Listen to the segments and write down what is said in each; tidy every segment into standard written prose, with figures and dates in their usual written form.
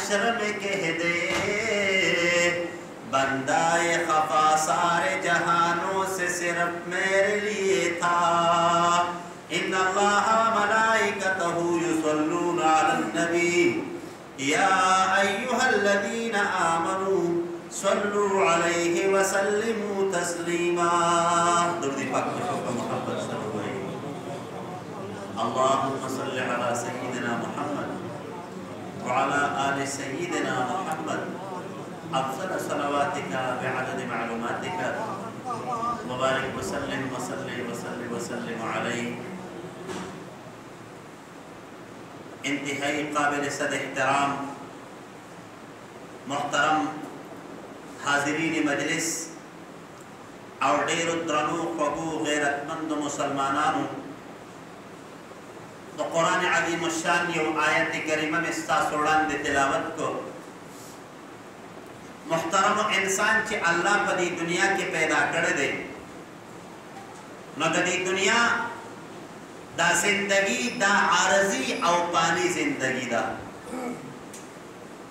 हश्र में कह दे बंदाए खफा सारे जहानों से सिर्फ मेरे लिए था। इन्नल्लाह मलाइकतहु युसल्लूना अलन नबी या अय्युहल्लज़ीना आमनू सल्लू अलैहि व सल्लिमू तस्लीमा। दुरूद पाक मोहम्मद सल्लल्लाहु अलैहि अल्लाहुम्मा सल्लि अला सय्यिदिना मुहम्मद व अला आलि सय्यिदिना मुहम्मद अफ़ज़ल सलावातिका बिअदद मालूमातिका मुबारक वसल्लिम वसल्लिम अलैहि। इंतहाई काबिल सद एहतराम मोहतरम हाज़रीन मजलिस और ढेर द्रनू ख़बू गैरतमंद मुसलमानानू तो कुरान अज़ीम शान यो आयत करीमा में सोड़ान दे तिलावत को मुहतरम इंसान चे अल्लाह पदी दुनिया के पैदा कर दे मगर दुनिया दा जिंदगी दा आरजी और पानी जिंदगी दा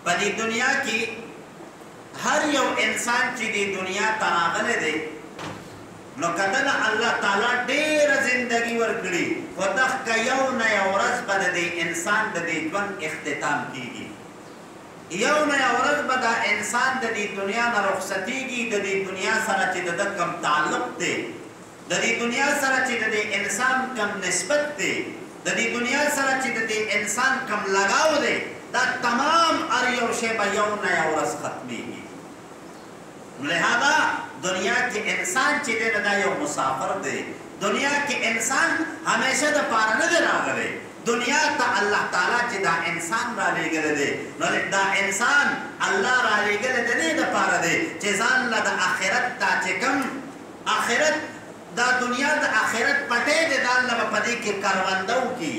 पदी दुनिया की हर यो इंसान ची दी दुनिया तनागले दे नो कदना अल्लाह ताला ढेर जिंदगी वर्कड़ी खुदा का यौ नया औरत बद दे इंसान दे जवन इख्तिताम कीगी यौ नया औरत बदा इंसान दे दुनिया न रुखसती की दे दुनिया सारा ची द कम ताल्लुक दे दे दुनिया सारा ची दे इंसान कम निस्बत दे दे दुनिया सारा ची दे इंसान कम लगाव दे दा तमाम अरियो शे यौ नया औरत खत्मी की। लिहाजा दुनिया के इंसान ची दे यो मुसाफिर दे दुनिया के इंसान हमेशा द पार न दे रागले दुनिया ता अल्लाह ताला ची दा इंसान रा ले गले दे नले दा इंसान अल्लाह रा ले गले दे ने द पार दे चेजान ला दा आखिरत ता चे कम आखिरत दा दुनिया दा आखिरत पटे दे दाल ला पदी के करवंदो की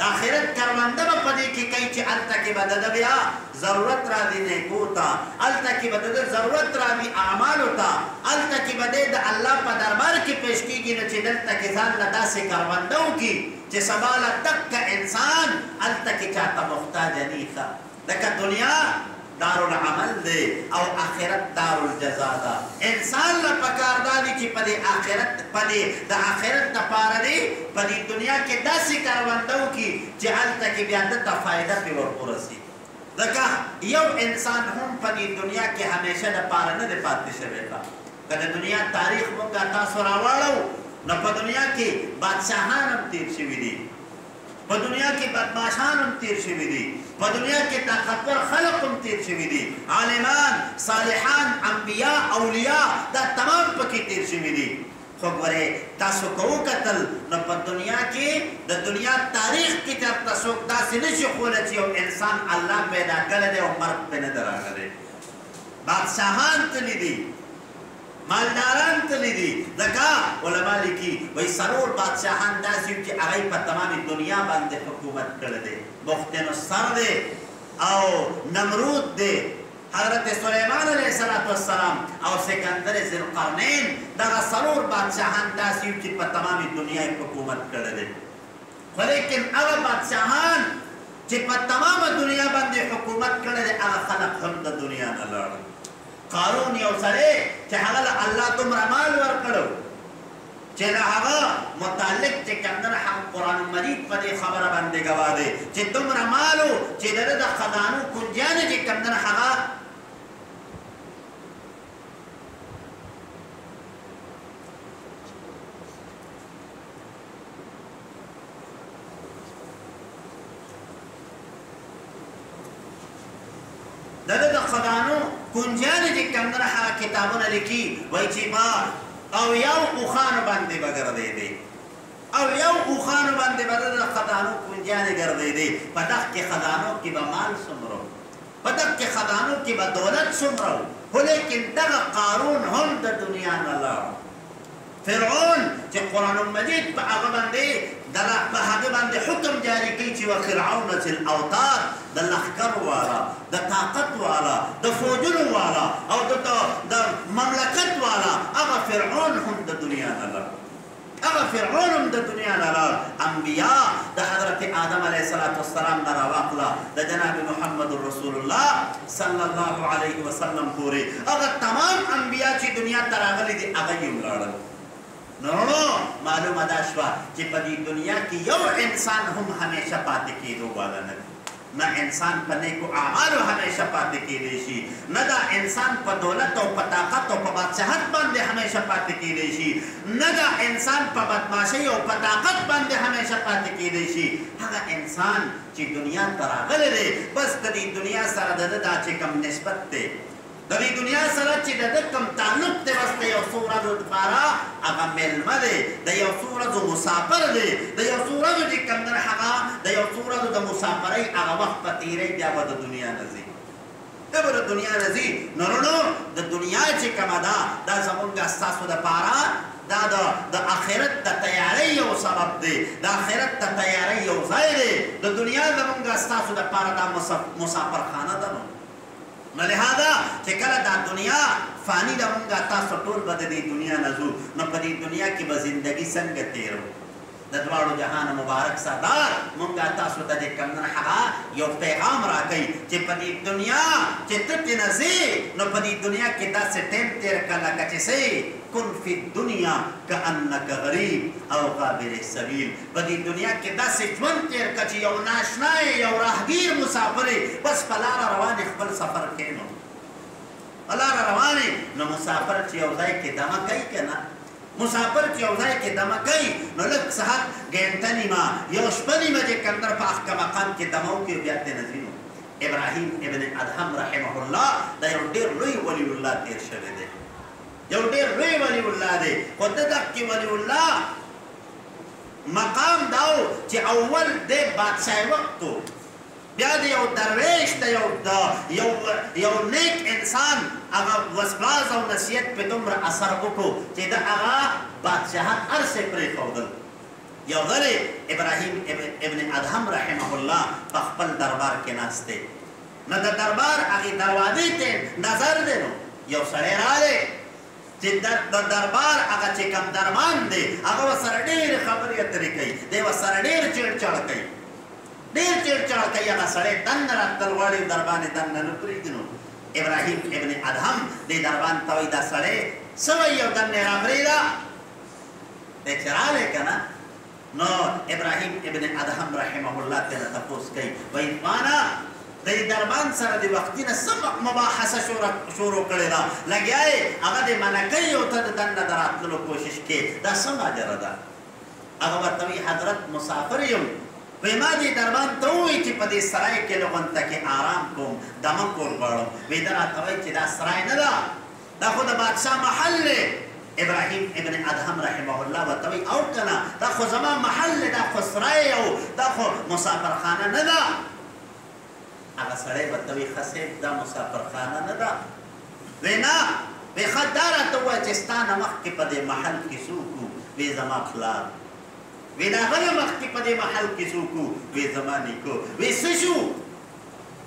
आखिरत करवंदा पदी की कई चे अलता के बदद बिया जरूरत रादी ने कोता अलता की बदद जरूरत रादी आमाल होता अलता की बदद अल्लाह पर दरबार की पेश की न चिदल तक जान लदा से करवंदो की जे सवाला तक का इंसान अलता की चाहता मुख्ताज नहीं था लेकिन दुनिया दारुल अमल दे और आखिरत दारुल जज़ा दा इंसान ला पकार दादी की पदे आखिरत पदे द आखिरत द पार दे पदी दुनिया के दासी करवंदो की जहल तक बियादत फायदा पे वर पुरसी दका यो इंसान हम पदी दुनिया के हमेशा द पार न दे पाते शवेका कद दुनिया तारीख मो का तासरावालो न प दुनिया के बादशाहान तीर शिविदी प दुनिया के बदमाशान तीर शिविदी प दुनिया के ताकतवर खलक तीर शिविदी आलिमान सालिहान अंबिया औलिया दा तमाम पकी तीर शिविदी खबरे तासो को कतल न प दुनिया के द दुनिया तारीख की तरफ तासो दास निशो खोलची ओ इंसान अल्लाह पैदा करे दे और मर्द पे न दरा करे बादशाहान तलीदी मालदारान तलीदी दका उलमा लिखी वही सरोर बादशाहान दासी की आगे पर तमाम दुनिया बंदे हुकूमत कर दे मुख्तनो सर दे आओ नमरूद दे हजरत सुलेमान अलैहिस्सलाम और सिकंदर ज़ुल्क़रनैन दगा सरोर बादशाहान दासी की पर तमाम दुनिया हुकूमत कर दे लेकिन अब बादशाहान जे पर तमाम दुनिया बंदे हुकूमत कर दे अगर खलक हम दुनिया न लड़ कारून यो सरे चहगल अल्लाह तुमरा माल वर करो चेला हगा मुतालिक चे कंदर हम कुरान मजीद पदे खबर बंदे गवा दे चे तुमरा मालो चे दरद खजानु कुंजाने चे कंदर हगा दरद खजानु कुंजाने जे कंदर हा किताबों ने लिखी वही चिपा और याव उखान बंदे बगर दे दे और याव उखान बंदे बगर खजानों कुंजाने कर दे दे पतक के खजानों की बमाल सुमरो पतक के खजानों की बदौलत सुमरो हो लेकिन तक कारून हम द दुनिया न ला फिरौन जे कुरान मजीद पर आगे बंदे दला बहागे बंदे हुक्म जारी की ची व फिरौन जिल अवतार द लखकर वाला द ताकत वाला द फौजन वाला और द ममलकत वाला अगर फिरौन हम द दुनिया न ला هغه فرعون هم د دنیا نه لاړ. انبیا د حضرت آدم علیه السلام نه راواخله د جناب محمد رسول الله صلی الله علیه وسلم پورې هغه تمام انبیا چې دنیا ته راغلي دي هغه یې ولاړل. نو معلومه دا شوه چې په دې دنیا کې یو انسان هم همیشه پاتې کېدو والا نه دی. نه انسان په نیکو اعمالو همیشه پاتې کېدی شي، نه دا انسان په دولت او په طاقت او په بادشاهت باندې همیشه پاتې کېدی شي، نه دا انسان په بدماشۍ او په طاقت باندې همیشه پاتې کېدی شي. هغه انسان چې دنیا ته راغلی دی بس د دې دنیا سره د ده دا چې کوم نسبت دی، د دې دنیا سره چې د ده کوم تعلق دی بس د یو څو ورځو دپاره هغه میلمه دی، د یو څو ورځو مسافر دی، د یو څو ورځو چې کوم دی هغه د یو څو ورځو د مسافرۍ هغه وخت په تېری بیا به د دنیا نه ځي، بیا به د دنیا نه ځي. نو د دنیا چې کومه ده دا زمونږ ستاسو دپاره دا د آخرت د تیارۍ یو سبب دی، د آخرت د تیارۍ یو ځای دی. د دنیا زمونږ ستاسو دپاره دا مسافرخانه ده. نو لہذا چې کله دا دنیا فانی ده مونږه تاسو ټول به د دې دنیا نه ځو، نو په دې دنیا کې به زندګي څنګه تېرو؟ د دواړو جهان مبارک سردار مونږه تاسو ته چې کوم هغه یو پیغام راکوي چې په دې دنیا چې ته ترې نه ځې نو په دې دنیا کې داسې ټیم تېر کړه لکه چې څه کن فی الدنیا کأنک غریب او غابر السبیل. په دې دنیا کې داسې ژوند تېر کړه چې یو ناشنا یو راهګیر مسافر بس په لاره روان خپل سفر کینو په لاره روان نو مسافر چې یو ځای کې دمه کوي که نه، مسافر چې یو ځای کې دمه کوي نو لږ ساعت ګنټه نیمه یو شپه نیمه چې کندر په اخکه مقام کې دمه وکړي بیا ترې نه ځي. ابراهیم ابن ادهم رحمه الله دا یو ډېر لوی ولی الله تېر شوی دی، یو ډېر لوی ولی الله دی. خو د دغې ولی الله مقام دا و چې اول د بادشاهي وخت و، بیا د یو درویش د یو نیک انسان هغه وسواس او نصیحت په دومره اثر وکړو چې د هغه بادشاهت هر څه پرېښودل. یو ځلې ابراهیم ابن ادهم رحمه الله په خپل دربار کې ناست دی، نو د دربار هغې دروازې ته نظر دی نو یو سړی راغلی چې د دربار هغه چې کوم درمان دی هغه ورسره ډېرې خبرې اترې کوي، دی ورسره ډېر چیړچاړ کوي، ډېر چیړچاړ کوي. هغه سړی دننه راتلل غواړي دربان یې دننه نه پرېږدي. نو ابراهیم ابن ادهم دې دربان ته وایي دا سړی څه وایي او دننه یې راپرېږده دی چې راغلی که نه. نو ابراهیم ابن ادهم رحمه الله ترې تپوس کوي وایي ځوانه د دربان سره د وختي نه څه مباحثه شروع کړې ده، لګیا یې هغه دې منع کوي او ته د دننه د راتللو کوشش کې، دا څه ماجره ده؟ هغه ورته وایي حضرت مسافر یم، وایي ما دې دربان ته ووایي چې په دې سرای کې لغونته کې آرام کوم دمه کول غواړم. وایي ده راته وایي چې دا سرای نه ده، دا خو د بادشاه محل دی. ابراهیم ابن ادهم رحمه الله ورته وایي او که نه دا خو زما محل دی، دا خو سرای او دا خو مسافرخانه نه ده. هغه سړی ورته وایي ښه صاحب دا مسافرخانه نه ده. وایي نه، وایي ښه دا راته ووایه چې ستا نه مخکې په دې محل کې څوک وو؟ وایي زما پلار. وایي د هغه نه مخکې په دې محل کې څوک وو؟ وایي زما نیکه. وایي څه شو؟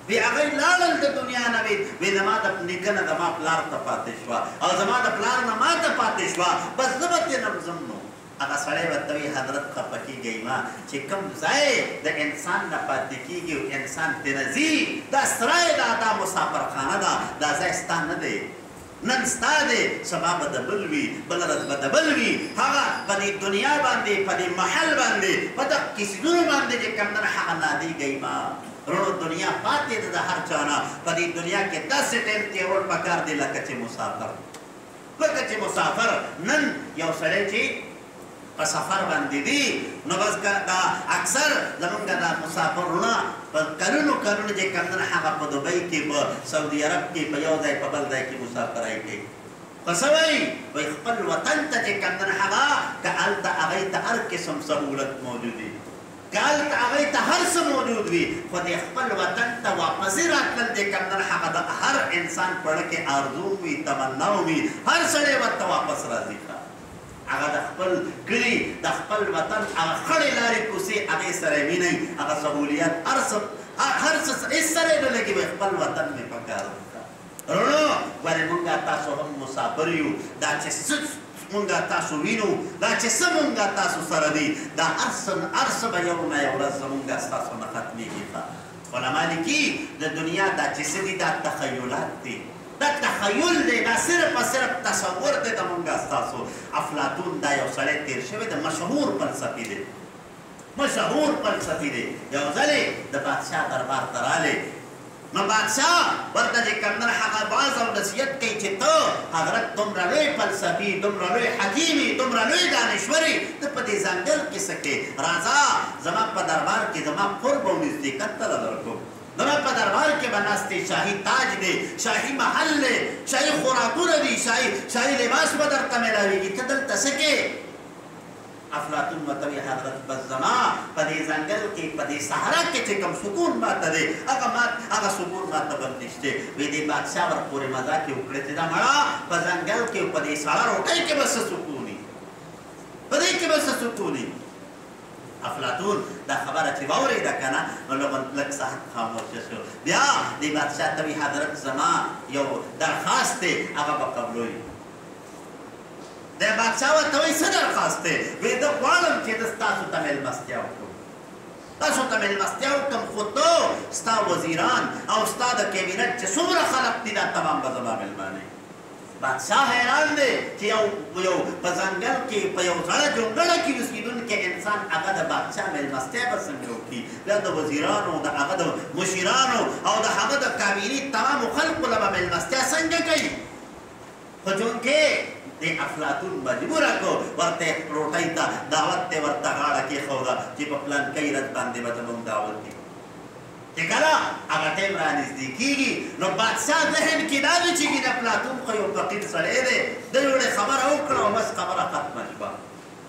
وایي هغوی لاړل د دنیا نه. وایي زما د نیکه نه زما پلار ته پاتې شوه او زما د پلار نه ما ته پاتې شوه، بس زه به ترې نه ځم. نو هغه سړی ورته وایي حضرت خفه کېږئ مه چې کوم ځای د انسان نه پاتې کېږي او انسان ترې نه ځي دا سرای ده، دا مسافرخانه ده، دا ځای ستا نه دی، نن ستا دی سبا به د بل وي، بله ورځ به د بل وي. هغه په دې دنیا باندې په دې محل باندې په دغه څیزونو باندې چې کوم دی هغه نادېږئ مه. رونو دنیا پاتې ده د هر چا نه، په دې دنیا کې داسې ټیم تېرول پکار دی لکه چې مسافر نن یو سړی چې په سفر باندې دي نو بس دا اکثر زمونږ دا مسافرونه په کلونو چې کوم دی هغه په دوبۍ کې په سعودي عرب کې په یو ځای په بل ځای کې مسافرۍ کوي. خو څه وایي؟ وایي خپل وطن ته چې کوم دی هغه که هلته هغوی ته هر قسم سهولت موجود وي، که هلته هغوی ته هر څه موجود وي، خو د خپل وطن ته واپسې راتلل چې کوم دی هغه د هر انسان په زړه کې آرزو وي، تمنا وي، هر سړی ورته واپس راځي. هغه د خپل کلي د خپل وطن هغه خړې لارې کوڅې هغې سره یې وینئ، هغه سهولیت هر څه هېڅ سره یې نه لګي، وایي خپل وطن مې په کار وکړه. رونو ولې مونږ تاسو هم مسافر یو، دا چې څه مونږه تاسو وینو دا چې څه مونږه تاسو سره دي دا هر څه به یو نه یو ورځ زمونږه ستاسو نه ختمېږي. علما لیکي د دنیا دا چې څه دي دا تخیلات دي، دا تخیل دی، دا صرف تصور دی د مونږه ستاسو. افلاطون دا یو سړی تېر شوی د مشهور فلسفي دی، مشهور فلسفي دی. یو ځلې د بادشاه دربار ته رالی، نو بادشاه ورته چې کوم نه هغه واعظ او نصیحت کوي چې ته حضرت دومره لوی فلسفي، دومره لوی حکیمي، دومره لوی دانشوري، ته په دې ځنګل کې څه کوې؟ راځه زما په دربار کې زما قرب او نزدېکت ته درکړو. زما په دربار کې به ناست دی، شاهي تاج دی، شاهي محل دی، شاهي خوراکونه دي، شاهي لباس به درته میلاویږي، ته دلته څه کوې؟ افلاطون متوي حضرت بس زما په دې ځنګل کې په دې صحرا کې چې کوم سکون ماته دی هغه سکون ماته بل نشته. وی دې بادشاه ورپورې مزاق یې وکړې چې دا مړه په ځنګل کې په دې سړه روټۍ کې به څه سکون وي، په دې کې به څه سکون وي. افلاطون دا خبره چې واورېده که نه نو لږ ساعت خاموشه شو. بیا دې بادشاه ته وی حضرت زما یو درخواست دی هغه به قبلوي. د بادشاه ورته وایي څه درخواست دی؟ وایي زه غواړم چې زه ستاسو ته مېلمستیا وکړم، تاسو ته مېلمستیا وکړم، خو ته ستا وزیران او ستا د کابینټ چې څومره خلق دي دا تمام به زما مېلمانه. بادشاه حیران دی چې یو په ځنګل کې په یو زړه جونګړه کې اوسېدونکی انسان هغه د بادشاه مېلمستیا به څنګه وکړي؟ بیا د وزیرانو د هغه د مشیرانو او د هغه د کابینې تمامو خلقو له به مېلمستیا څنګه کوي؟ خو چونکې د افلاطون مجبوره کړو ورته روټۍ ته دعوت ته ورته غاړه کېښوده چې په پلانکۍ ورځ باندې به زموږ دعوت دي. چې کله هغه ټایم رانږدې کېږي نو بادشاه ذهن کې دا دی چې د افلاطون خو یو فقیر سړی دی، ده یوړې خبره وکړه او بس خبره ختمه شوه،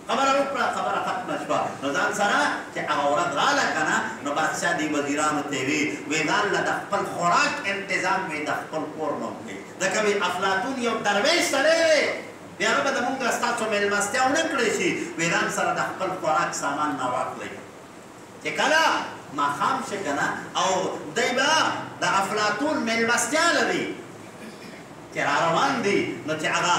خبره وکړه خبره ختمه شوه. نو ځان سره چې هغه ورځ راله که نه نو بادشاه دې وزیرانو ته وي ځان له د خپل خوراک انتظام وي د خپل کور نه وکړي. ځکه وي افلاطون یو درویش سړی دی، بیا به د مونږ ستاسو مېلمستیا ونه کړی شي، ځان سره د خپل خوراک سامان نه واخلئ. چې کله ماښام شي که نه او دی به د افلاطون مېلمستیا لري چې را روان دي نو چې هغه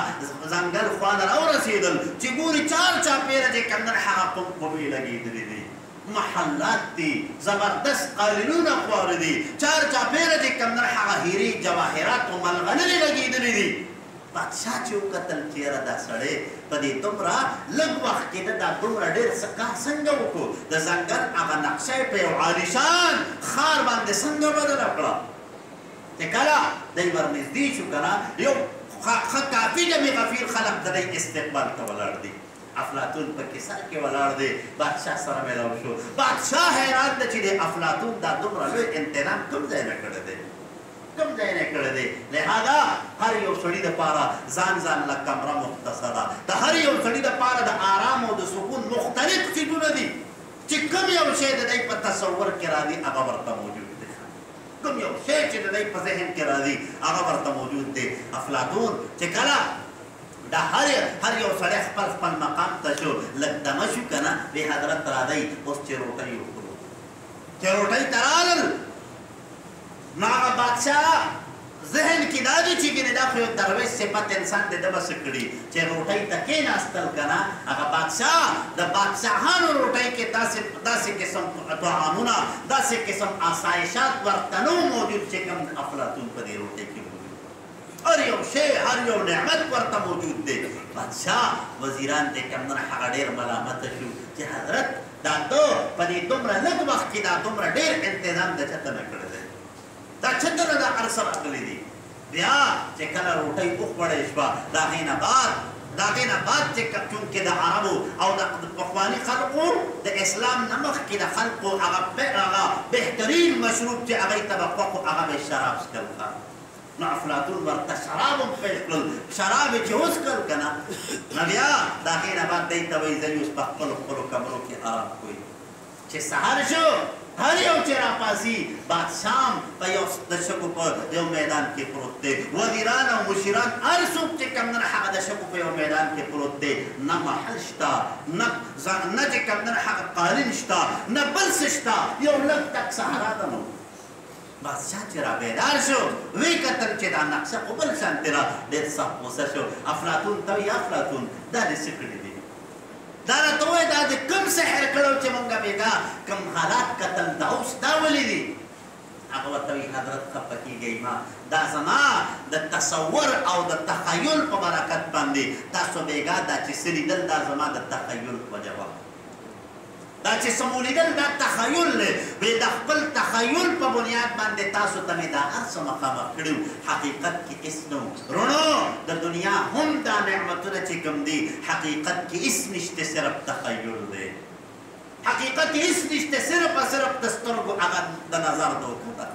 ځنګل خوا نه راورسېدل چې ګوري چار چاپېره چې کوم نه هغه قمقمې لګېدلې دي، محلات دي، زبردست قالینونه خواره دي، چار چاپېره چې کوم نه هغه هیرې جواهرات او ملغلرې لګېدلې دي. بادشاه چې وکتل چې یاره دا سړی په دې دومره لږ وخت کې ده دا دومره ډېر کار څنګه وکړو؟ د ځنګل هغه نقشه یې په یو عالیشان ښار باندې څنګه بدله کړه؟ چې کله دی ورنږدې شو که نه یو ښه کافي جمع غفیر خلق د دی استقبال ته ولاړ دي. افلاطون په کیسه کې ولاړ دی، بادشاه سره میلاو شو. بادشاه حیران ده چې د افلاطون دا دومره لوی انتظام کوم ځای نه کړی دی، کوم ځای نه کړی دی. لهذا هر یو سړي دپاره ځان له کمره مختصره، د هر یو سړي دپاره د آرام او د سکون مختلف څیزونه دي چې کوم یو شی د دی په تصور کې راځي هغه ورته موجود دی، کوم یو شی چې د دی په ذهن کې راځي هغه ورته موجود دی. افلاطون چې کله دا هر یو سړی خپل مقام ته شو، لږ دمه شو که نه وی حضرت راځئ اوس چې روټۍ وخورو. چې روټۍ ته رالل نو هغه بادشاه ذهن کې دا دی چې ګینې دا خو یو درویش صفت انسان دی ده به څه کړي چې روټۍ ته کېناستل که نه هغه بادشاه د بادشاهانو روټۍ کې داسې قسم طعامونه داسې قسم آسایشات ورته نه موجود چې کوم افلاطون په دې روټۍ کې موجود، هر یو شی هر یو نعمت ورته موجود دی. بادشاه وزیران دی کوم نه هغه ډېر ملامته شو چې حضرت دا ته په دې دومره لږ وخت کې دا دومره ډېر انتظام د چته نه کړی دی، دا چته نه دا هر څه راغلی دي. بیا چې کله روټۍ وخوړی شوه د هغې نه بعد چې چونکې د عربو او د پخواني خلقو د اسلام نه مخکې د خلقو هغه بهترین مشروب چې هغوی ته به خوښ و هغه به شراب څښل. نو افلاطون ورته شراب هم پیش کړل، شراب یې چې وڅښل که نه نو بیا د هغې نه بعد دی ته وایي ځئ اوس په خپلو کمرو کې آرام کوئ. چې سهار شو هر یو چې راپاسي بادشاه په یو د شګو په یو میدان کې پروت دی، وزیران او مشیران هر څوک چې کوم نه هغه د شګو په یو میدان کې پروت دی، نه محل شته نه چې کوم نه هغه قالین شته نه بل څه شته، یو لږ تک صحرا ده نو بادشاہ چې را بیدار شو وی کتل چې دا نقشه خو بل شانتې را ډېر سخت غوسه شو افلاطون ته وایي افلاطون دا دې څه کړي دي دا راته ووایه دا دې کوم سحر کړی و چې مونږ بېګا کوم حالات کتل دا اوس دا ولې دي هغه ورته وایي حضرت خفه کېږئ ما دا زما د تصور او د تخیل په برکت باندې تاسو بېګا دا چې څه لیدل دا زما د تخیل په وجه وه دا چې څه مو لیدل دا تخیل دی وی د خپل تخیل په بنیاد باندې تاسو ته مې دا هر څه مخامخ کړي حقیقت کې هېڅ نه و رڼو د دنیا هم دا نعمتونه چې کوم دي حقیقت کې هېڅ نشته صرف تخیل دی حقیقت کې هېڅ نشته صرف او صرف د سترګو هغه د نظر دوکه ده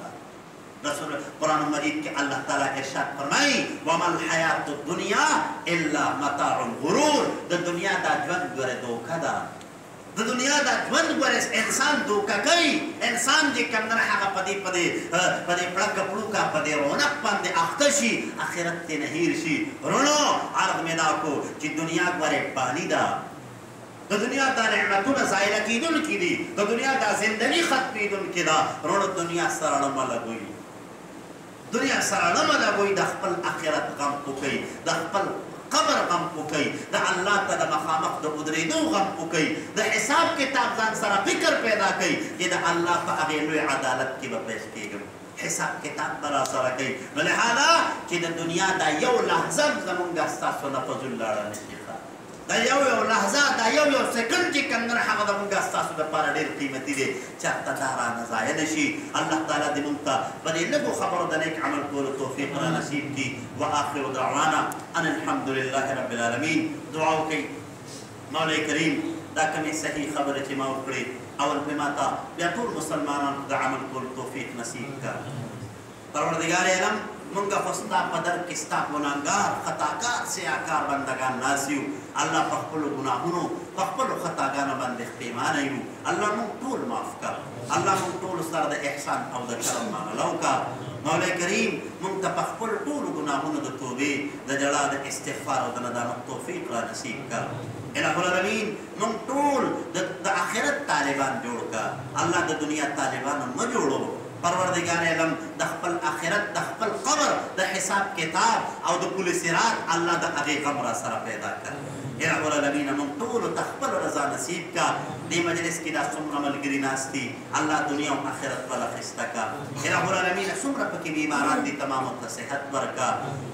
رسول قرآن مجید کې الله تعالی ارشاد فرمایي وما الحیات الدنیا الا متاع الغرور د دنیا دا ژوند ګوره دوکه ده د دنیا دا ژوند ګوره انسان دوکه کوي انسان چې کوم نه هغه په دې پړکه پړوکه په دې رونق باندې اخته شي آخرت ته نه هیر شي رڼو عرض مې دا کو چې دنیا ګوره پانی ده د دنیا دا نعمتونه ضایع کېدونکي دي د دنیا دا زندګي ختمېدونکې ده رڼو دنیا سره نه لګوي دنیا سره نه لګوي د خپل آخرت غم وکوي د خپل قبر غم وکوي د الله ته د مخامخ د ودرېدو غم وکوي د حساب کتاب ځان سره فکر پیدا کوي چې د الله په هغې لوی عدالت کې به پیش کېږم حساب کتاب به راسره کوي نو لهذا چې د دنیا دا یو لحظه زمونږ ستاسو نه فضل لاړه نه شي دا یو لحظه دا یو سکند چې کوم نه هغه د مونږ ستاسو دپاره ډېر قیمتي دی چېرته دا رانه ضایع نه شي الله تعالی دې مونږ ته په دې لږو خبرو د نیک عمل کولو توفیق را نصیب کړي واخر دعوانا ان الحمد لله رب العالمین دعا وکړئ مولای کریم دا کومې صحیح خبرې چې ما وکړې اول پرې ماته بیا ټول مسلمانانو د عمل کولو توفیق نصیب کړه پروردګار علم مونږ خو ستا په در کې ستا ګناهګار خطاکار سیاکار بندګان ناست یو الله په خپلو ګناهونو په خپلو خطاګانو باندې پښیمانه یو الله مونږ ټول معاف کړه الله مونږ ټول سره د احسان او د کرم معامله وکړه مولای کریم مونږ ته په خپلو ټولو ګناهونو د توبې د ژړا د استغفار او د ندامت توفیق را نصیب کړه الہ العالمین مونږ ټول د آخرت طالبان جوړ کړه الله د دنیا طالبان مه جوړو پروردگار علم د خپل آخرت د خپل قبر د حساب کتاب او د پل صراط الله د هغې غم را سره پیدا کړ الہ العالمین مونږ ټولو ته خپل رضا نصیب کا دې مجلس کې دا څومره ملګري ناست دي الله دنیا او آخرت والا ښایسته کا الہ العالمین څومره پکې بیماران دي تمامو ته صحت ورکا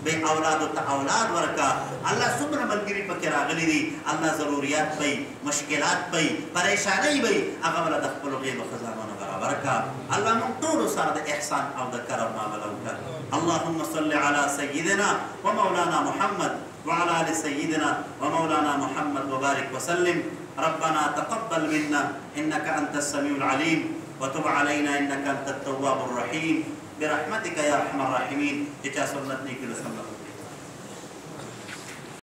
بې اولادو ته اولاد ورکا الله څومره ملګري پکې راغلي دي الله ضروریات وي مشکلات وي پریشانۍ وي هغه والا د خپلو غیبو خزانو برابر کا الله مونږ ټولو سره د احسان او د کرم معامله وکړه اللهم صل على سيدنا ومولانا محمد وعلى آل سيدنا ومولانا محمد وبارك وسلم ربنا تقبل منا إنك أنت السميع العليم وتب علينا إنك أنت التواب الرحيم برحمتك يا أرحم الراحمين.